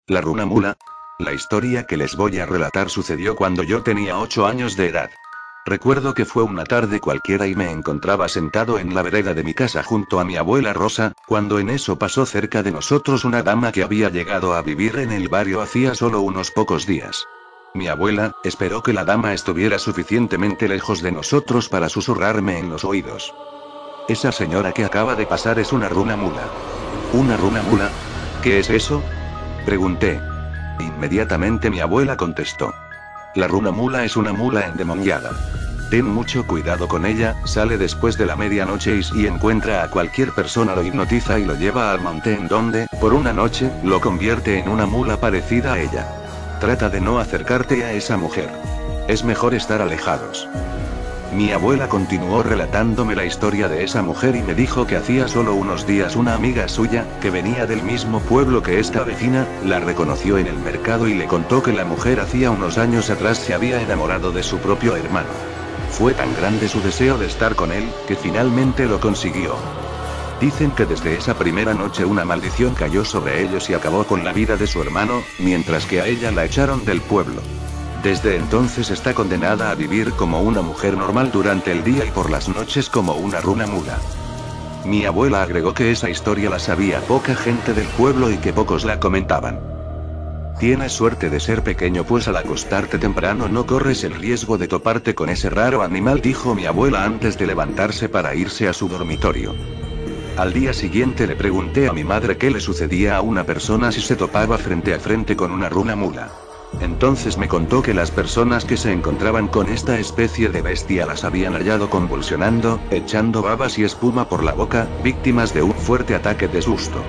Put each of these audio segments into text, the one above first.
La runa mula. La historia que les voy a relatar sucedió cuando yo tenía 8 años de edad. Recuerdo que fue una tarde cualquiera y me encontraba sentado en la vereda de mi casa junto a mi abuela Rosa, cuando en eso pasó cerca de nosotros una dama que había llegado a vivir en el barrio hacía solo unos pocos días. Mi abuela esperó que la dama estuviera suficientemente lejos de nosotros para susurrarme en los oídos. Esa señora que acaba de pasar es una runa mula. ¿Una runa mula? ¿Qué es eso?, pregunté. Inmediatamente mi abuela contestó. La runa mula es una mula endemoniada. Ten mucho cuidado con ella, sale después de la medianoche y si encuentra a cualquier persona lo hipnotiza y lo lleva al monte en donde, por una noche, lo convierte en una mula parecida a ella. Trata de no acercarte a esa mujer. Es mejor estar alejados. Mi abuela continuó relatándome la historia de esa mujer y me dijo que hacía solo unos días una amiga suya, que venía del mismo pueblo que esta vecina, la reconoció en el mercado y le contó que la mujer hacía unos años atrás se había enamorado de su propio hermano. Fue tan grande su deseo de estar con él, que finalmente lo consiguió. Dicen que desde esa primera noche una maldición cayó sobre ellos y acabó con la vida de su hermano, mientras que a ella la echaron del pueblo. Desde entonces está condenada a vivir como una mujer normal durante el día y por las noches como una runa mula. Mi abuela agregó que esa historia la sabía poca gente del pueblo y que pocos la comentaban. Tienes suerte de ser pequeño, pues al acostarte temprano no corres el riesgo de toparte con ese raro animal, dijo mi abuela antes de levantarse para irse a su dormitorio. Al día siguiente le pregunté a mi madre qué le sucedía a una persona si se topaba frente a frente con una runa mula. Entonces me contó que las personas que se encontraban con esta especie de bestia las habían hallado convulsionando, echando babas y espuma por la boca, víctimas de un fuerte ataque de susto.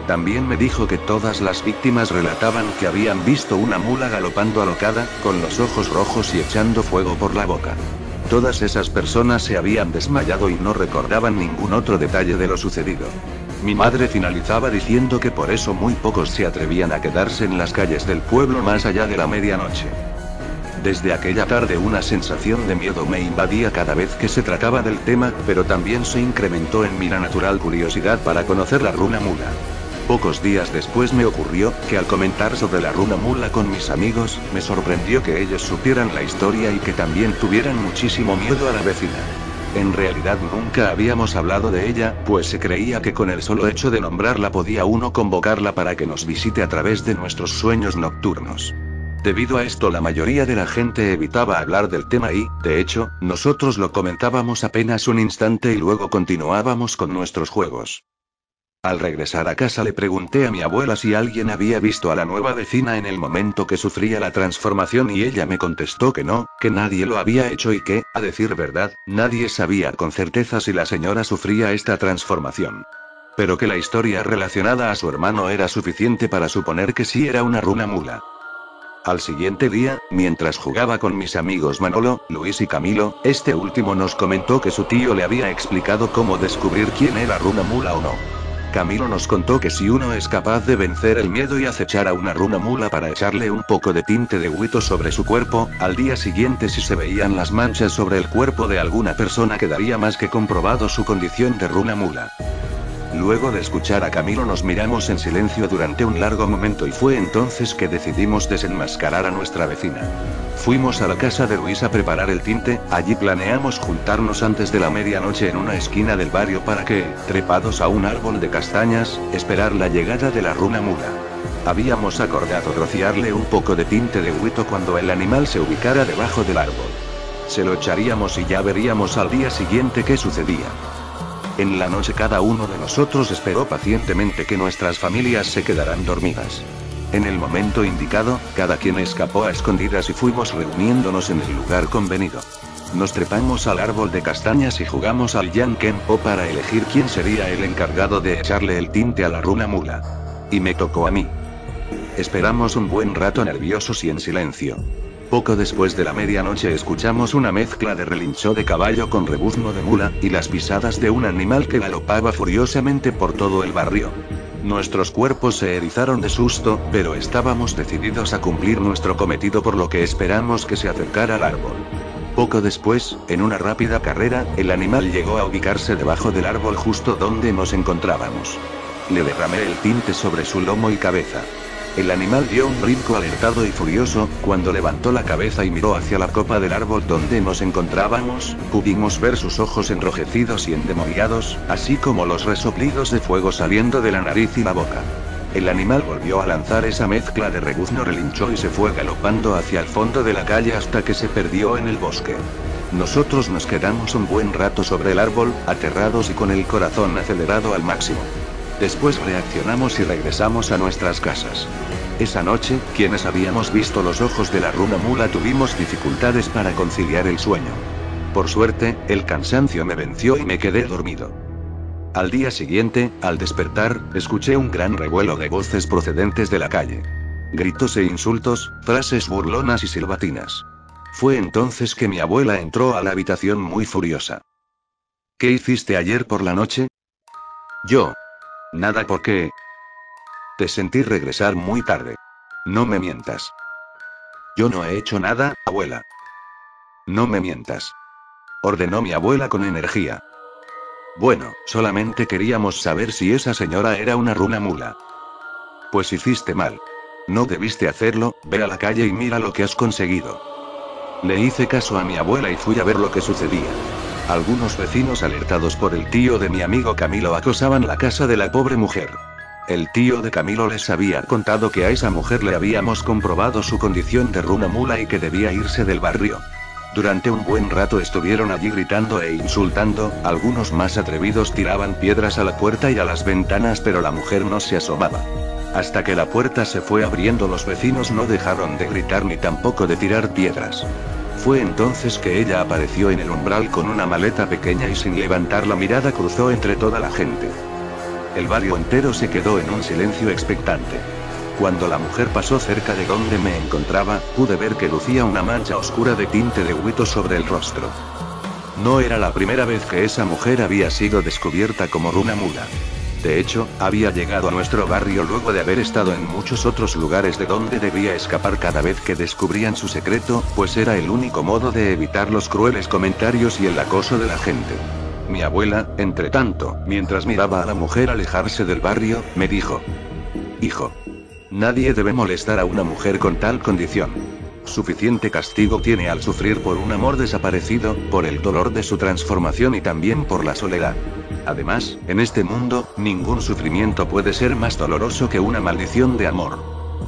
También me dijo que todas las víctimas relataban que habían visto una mula galopando alocada, con los ojos rojos y echando fuego por la boca. Todas esas personas se habían desmayado y no recordaban ningún otro detalle de lo sucedido. Mi madre finalizaba diciendo que por eso muy pocos se atrevían a quedarse en las calles del pueblo más allá de la medianoche. Desde aquella tarde una sensación de miedo me invadía cada vez que se trataba del tema, pero también se incrementó en mí la natural curiosidad para conocer la runa mula. Pocos días después me ocurrió que al comentar sobre la runa mula con mis amigos, me sorprendió que ellos supieran la historia y que también tuvieran muchísimo miedo a la vecina. En realidad nunca habíamos hablado de ella, pues se creía que con el solo hecho de nombrarla podía uno convocarla para que nos visite a través de nuestros sueños nocturnos. Debido a esto la mayoría de la gente evitaba hablar del tema y, de hecho, nosotros lo comentábamos apenas un instante y luego continuábamos con nuestros juegos. Al regresar a casa le pregunté a mi abuela si alguien había visto a la nueva vecina en el momento que sufría la transformación y ella me contestó que no, que nadie lo había hecho y que, a decir verdad, nadie sabía con certeza si la señora sufría esta transformación. Pero que la historia relacionada a su hermano era suficiente para suponer que sí era una runa mula. Al siguiente día, mientras jugaba con mis amigos Manolo, Luis y Camilo, este último nos comentó que su tío le había explicado cómo descubrir quién era runa mula o no. Camilo nos contó que si uno es capaz de vencer el miedo y acechar a una runa mula para echarle un poco de tinte de huito sobre su cuerpo, al día siguiente si se veían las manchas sobre el cuerpo de alguna persona quedaría más que comprobado su condición de runa mula. Luego de escuchar a Camilo nos miramos en silencio durante un largo momento y fue entonces que decidimos desenmascarar a nuestra vecina. Fuimos a la casa de Luis a preparar el tinte, allí planeamos juntarnos antes de la medianoche en una esquina del barrio para que, trepados a un árbol de castañas, esperar la llegada de la runa mula. Habíamos acordado rociarle un poco de tinte de huito cuando el animal se ubicara debajo del árbol. Se lo echaríamos y ya veríamos al día siguiente qué sucedía. En la noche cada uno de nosotros esperó pacientemente que nuestras familias se quedaran dormidas. En el momento indicado, cada quien escapó a escondidas y fuimos reuniéndonos en el lugar convenido. Nos trepamos al árbol de castañas y jugamos al Yankenpo para elegir quién sería el encargado de echarle el tinte a la runa mula. Y me tocó a mí. Esperamos un buen rato nerviosos y en silencio. Poco después de la medianoche escuchamos una mezcla de relincho de caballo con rebuzno de mula, y las pisadas de un animal que galopaba furiosamente por todo el barrio. Nuestros cuerpos se erizaron de susto, pero estábamos decididos a cumplir nuestro cometido por lo que esperamos que se acercara al árbol. Poco después, en una rápida carrera, el animal llegó a ubicarse debajo del árbol justo donde nos encontrábamos. Le derramé el tinte sobre su lomo y cabeza. El animal dio un brinco alertado y furioso. Cuando levantó la cabeza y miró hacia la copa del árbol donde nos encontrábamos, pudimos ver sus ojos enrojecidos y endemoniados, así como los resoplidos de fuego saliendo de la nariz y la boca. El animal volvió a lanzar esa mezcla de rebuzno, relinchó y se fue galopando hacia el fondo de la calle hasta que se perdió en el bosque. Nosotros nos quedamos un buen rato sobre el árbol, aterrados y con el corazón acelerado al máximo. Después reaccionamos y regresamos a nuestras casas. Esa noche, quienes habíamos visto los ojos de la runa mula tuvimos dificultades para conciliar el sueño. Por suerte, el cansancio me venció y me quedé dormido. Al día siguiente, al despertar, escuché un gran revuelo de voces procedentes de la calle. Gritos e insultos, frases burlonas y silbatinas. Fue entonces que mi abuela entró a la habitación muy furiosa. ¿Qué hiciste ayer por la noche? Yo. Nada, ¿por qué? Te sentí regresar muy tarde. No me mientas. Yo no he hecho nada, abuela. No me mientas. Ordenó mi abuela con energía. Bueno, solamente queríamos saber si esa señora era una runa mula. Pues hiciste mal. No debiste hacerlo, ve a la calle y mira lo que has conseguido. Le hice caso a mi abuela y fui a ver lo que sucedía. Algunos vecinos alertados por el tío de mi amigo Camilo acosaban la casa de la pobre mujer. El tío de Camilo les había contado que a esa mujer le habíamos comprobado su condición de runa mula y que debía irse del barrio. Durante un buen rato estuvieron allí gritando e insultando, algunos más atrevidos tiraban piedras a la puerta y a las ventanas, pero la mujer no se asomaba. Hasta que la puerta se fue abriendo, los vecinos no dejaron de gritar ni tampoco de tirar piedras. Fue entonces que ella apareció en el umbral con una maleta pequeña y sin levantar la mirada cruzó entre toda la gente. El barrio entero se quedó en un silencio expectante. Cuando la mujer pasó cerca de donde me encontraba, pude ver que lucía una mancha oscura de tinte de huito sobre el rostro. No era la primera vez que esa mujer había sido descubierta como runa mula. De hecho, había llegado a nuestro barrio luego de haber estado en muchos otros lugares de donde debía escapar cada vez que descubrían su secreto, pues era el único modo de evitar los crueles comentarios y el acoso de la gente. Mi abuela, entre tanto, mientras miraba a la mujer alejarse del barrio, me dijo: Hijo, nadie debe molestar a una mujer con tal condición. Suficiente castigo tiene al sufrir por un amor desaparecido, por el dolor de su transformación y también por la soledad. Además, en este mundo, ningún sufrimiento puede ser más doloroso que una maldición de amor.